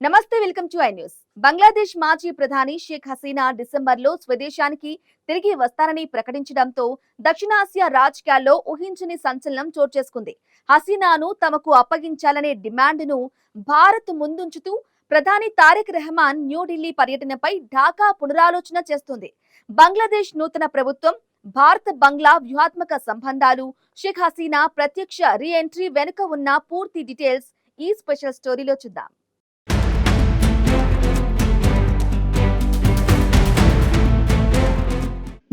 నమస్తే, welcome to I news. Bangladesh మాజీ ప్రధాని షేక్ హసీనా డిసెంబర్లో స్వదేశానికి తిరిగి వస్తారని ప్రకటించడంతో దక్షిణాసియా రాజకీయాల్లో ఊహించని సంచలనం చోటు చేసుకుంది. హసీనాను తమకు అప్పగించాలనే డిమాండ్ను భారత్ ముందుంచుతూ ప్రధాని తారిక్ రెహమాన్ న్యూఢిల్లీ పర్యటనపై ఢాకా పునరాలోచన చేస్తుంది. బంగ్లాదేశ్ నూతన ప్రభుత్వం, భారత్ బంగ్లా వ్యూహాత్మక సంబంధాలు, షేక్ హసీనా ప్రత్యక్ష రీ ఎంట్రీ వెనుక ఉన్న పూర్తి డీటెయిల్స్ ఈ స్పెషల్ స్టోరీలో చూద్దాం.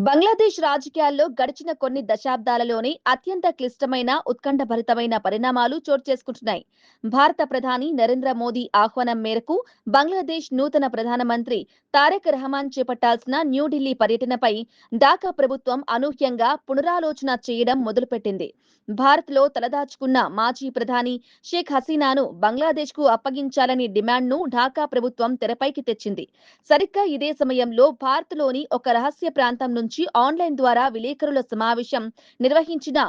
బంగ్లాదేశ్ రాజకీయాల్లో గడిచిన కొన్ని దశాబ్దాలలోని అత్యంత క్లిష్టమైన, ఉత్కంఠభరితమైన పరిణామాలు చోటు చేసుకుంటున్నాయి. భారత ప్రధాని నరేంద్ర మోదీ ఆహ్వానం మేరకు బంగ్లాదేశ్ నూతన ప్రధానమంత్రి తారిక్ రెహమాన్ చేపట్టాల్సిన న్యూఢిల్లీ పర్యటనపై ఢాకా ప్రభుత్వం అనూహ్యంగా పునరాలోచన చేయడం మొదలుపెట్టింది. భారత్లో తలదాచుకున్న మాజీ ప్రధాని షేక్ హసీనాను బంగ్లాదేశ్కు అప్పగించాలనే డిమాండ్ను ఢాకా ప్రభుత్వం తెరపైకి తెచ్చింది. సరిగ్గా ఇదే సమయంలో భారత్లోని ఒక రహస్య ప్రాంతం నుంచి ఆన్లైన్ ద్వారా విలేకరుల సమావేశం నిర్వహించిన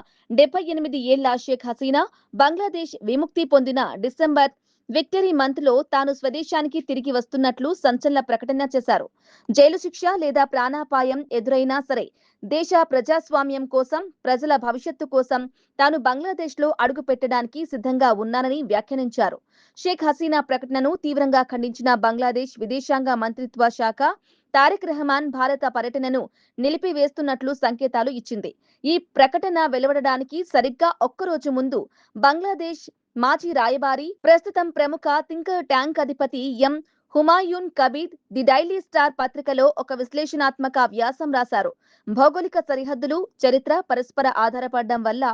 78 ఏళ్ల షేక్ హసీనా బంగ్లాదేశ్ విముక్తి పొందిన డిసెంబర్ విక్టరీ మంత్ లో తాను స్వదేశానికి తిరిగి వస్తున్నట్లు సంచలన ప్రకటన చేశారు. జైలు శిక్ష లేదా ప్రాణాపాయం ఎదురైనా సరే దేశ ప్రజాస్వామ్యం కోసం, ప్రజల భవిష్యత్తు కోసం తాను బంగ్లాదేశ్ లో అడుగు పెట్టడానికి సిద్ధంగా ఉన్నానని వ్యాఖ్యానించారు. షేక్ హసీనా ప్రకటనను తీవ్రంగా ఖండించిన బంగ్లాదేశ్ విదేశాంగ మంత్రిత్వ శాఖ తారిక్ రెహమాన్ భారత పర్యటనను నిలిపివేస్తున్నట్లు సంకేతాలు ఇచ్చింది. ఈ ప్రకటన వెలువడడానికి సరిగ్గా ఒక్కరోజు ముందు బంగ్లాదేశ్ మాజీ రాయబారి, ప్రస్తుతం ప్రముఖ థింక్ ట్యాంక్ అధిపతి M Humayun Kabir The Daily Star పత్రికలో ఒక విశ్లేషణాత్మక వ్యాసం రాశారు. భౌగోళిక సరిహద్దులు, చరిత్ర పరస్పర ఆధారపడడం వల్ల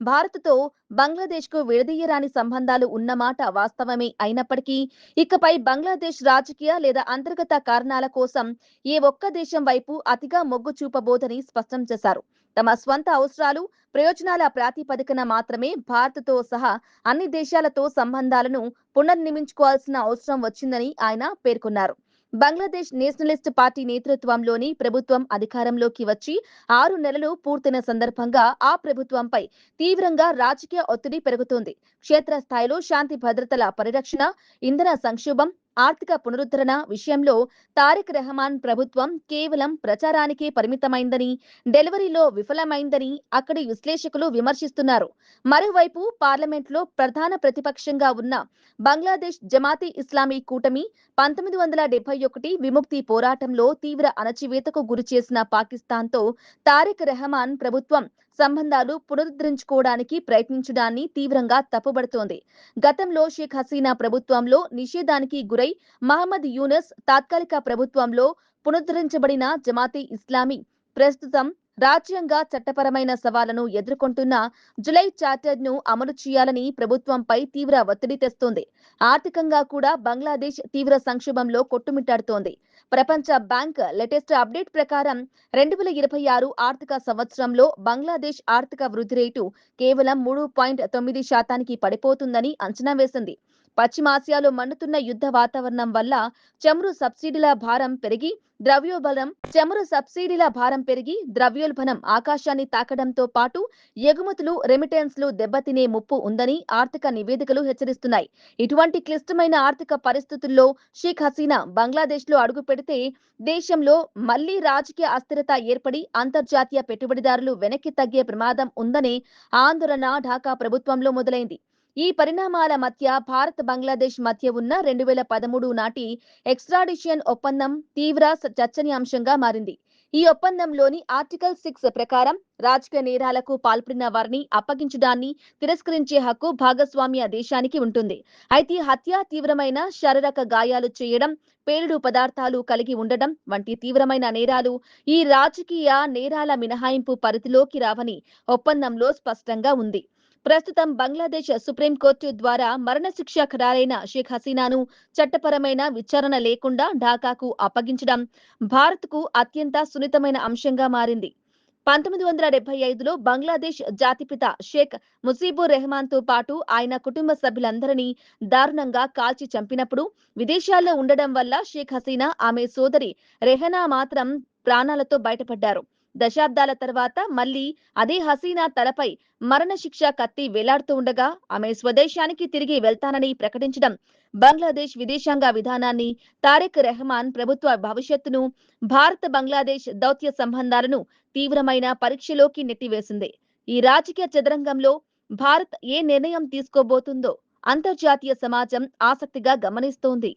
భారత్తో బంగ్లాదేశ్కు విడదీయరాని సంబంధాలు ఉన్నమాట వాస్తవమే అయినప్పటికీ ఇకపై బంగ్లాదేశ్ రాజకీయ లేదా అంతర్గత కారణాల కోసం ఏ ఒక్క దేశం వైపు అతిగా మొగ్గు చూపబోదని స్పష్టం చేశారు. తమ స్వంత అవసరాలు, ప్రయోజనాల ప్రాతిపదికన మాత్రమే భారత్తో సహా అన్ని దేశాలతో సంబంధాలను పునర్నిర్మించుకోవాల్సిన అవసరం వచ్చిందని ఆయన పేర్కొన్నారు. బంగ్లాదేశ్ నేషనలిస్ట్ పార్టీ నేతృత్వంలోని ప్రభుత్వం అధికారంలోకి వచ్చి 6 నెలలు పూర్తయిన సందర్భంగా ఆ ప్రభుత్వంపై తీవ్రంగా రాజకీయ ఒత్తిడి పెరుగుతోంది. క్షేత్రస్థాయిలో శాంతి భద్రతల పరిరక్షణ, ఇంధన సంక్షోభం, ఆర్థిక పునరుద్ధరణ విషయంలో తారిక్ రెహమాన్ ప్రభుత్వం కేవలం ప్రచారానికే పరిమితమైందని, డెలివరీలో విఫలమైందని అక్కడి విశ్లేషకులు విమర్శిస్తున్నారు. మరోవైపు పార్లమెంట్లో ప్రధాన ప్రతిపక్షంగా ఉన్న బంగ్లాదేశ్ జమాతే ఇస్లామీ కూటమి 1971 విముక్తి పోరాటంలో తీవ్ర అణచివేతకు గురిచేసిన పాకిస్తాన్తో తారిక్ రెహమాన్ ప్రభుత్వం సంబంధాలు పునరుద్ధరించుకోవడానికి ప్రయత్నించడాన్ని తీవ్రంగా తప్పుబడుతోంది. గతంలో షేక్ హసీనా ప్రభుత్వంలో నిషేధానికి గురై మహమ్మద్ యూనస్ తాత్కాలిక ప్రభుత్వంలో పునరుద్ధరించబడిన జమాతే ఇస్లామీ ప్రస్తుతం రాజ్యాంగ చట్టపరమైన సవాళ్లను ఎదుర్కొంటున్న జులై చార్టర్ ను అమలు చేయాలని ప్రభుత్వంపై తీవ్ర ఒత్తిడి తెస్తోంది. ఆర్థికంగా కూడా బంగ్లాదేశ్ తీవ్ర సంక్షోభంలో కొట్టుమిట్టాడుతోంది. ప్రపంచ బ్యాంక్ లేటెస్ట్ అప్డేట్ ప్రకారం 2026 ఆర్థిక సంవత్సరంలో బంగ్లాదేశ్ ఆర్థిక వృద్ధి రేటు కేవలం 3.9% పడిపోతుందని అంచనా వేసింది. పశ్చిమాసియాలో మండుతున్న యుద్ధ వాతావరణం వల్ల చమురు సబ్సిడీల భారం పెరిగి ద్రవ్యోల్బణం ఆకాశాన్ని తాకడంతో పాటు ఎగుమతులు, రెమిటెన్స్లు దెబ్బతినే ముప్పు ఉందని ఆర్థిక నివేదికలు హెచ్చరిస్తున్నాయి. ఇటువంటి క్లిష్టమైన ఆర్థిక పరిస్థితుల్లో షేక్ హసీనా బంగ్లాదేశ్ లో అడుగు పెడితే దేశంలో మళ్లీ రాజకీయ అస్థిరత ఏర్పడి అంతర్జాతీయ పెట్టుబడిదారులు వెనక్కి తగ్గే ప్రమాదం ఉందనే ఆందోళన ఢాకా ప్రభుత్వంలో మొదలైంది. ఈ పరిణామాల మధ్య భారత్ బంగ్లాదేశ్ మధ్య ఉన్న 2013 నాటి ఎక్స్ట్రాడిషన్ ఒప్పందం తీవ్ర చర్చనీయాంశంగా మారింది. ఈ ఒప్పందంలోని ఆర్టికల్ 6 ప్రకారం రాజకీయ నేరాలకు పాల్పడిన వారిని అప్పగించడాన్ని తిరస్కరించే హక్కు భాగస్వామ్య దేశానికి ఉంటుంది. అయితే హత్య, తీవ్రమైన శారీరక గాయాలు చేయడం, పేలుడు పదార్థాలు కలిగి ఉండడం వంటి తీవ్రమైన నేరాలు ఈ రాజకీయ నేరాల మినహాయింపు పరిధిలోకి రావని ఒప్పందంలో స్పష్టంగా ఉంది. ప్రస్తుతం బంగ్లాదేశ్ సుప్రీంకోర్టు ద్వారా మరణశిక్ష ఖరారైన షేక్ హసీనాను చట్టపరమైన విచారణ లేకుండా ఢాకాకు అప్పగించడం భారత్కు అత్యంత సున్నితమైన అంశంగా మారింది. 1975లో బంగ్లాదేశ్ జాతిపిత షేక్ ముజీబుర్ రెహమాన్ తో పాటు ఆయన కుటుంబ సభ్యులందరినీ దారుణంగా కాల్చి చంపినప్పుడు విదేశాల్లో ఉండడం వల్ల షేక్ హసీనా, ఆమె సోదరి రెహనా మాత్రం ప్రాణాలతో బయటపడ్డారు. దశాబ్దాల తర్వాత మళ్లీ అదే హసీనా తలపై మరణశిక్ష కత్తి వేలాడుతూ ఉండగా ఆమె స్వదేశానికి తిరిగి వెళ్తానని ప్రకటించడం బంగ్లాదేశ్ విదేశాంగ విధానాన్ని, తారిక్ రెహమాన్ ప్రభుత్వ భవిష్యత్తును, భారత్ బంగ్లాదేశ్ దౌత్య సంబంధాలను తీవ్రమైన పరీక్షలోకి నెట్టివేసింది. ఈ రాజకీయ చదరంగంలో భారత్ ఏ నిర్ణయం తీసుకోబోతుందో అంతర్జాతీయ సమాజం ఆసక్తిగా గమనిస్తోంది.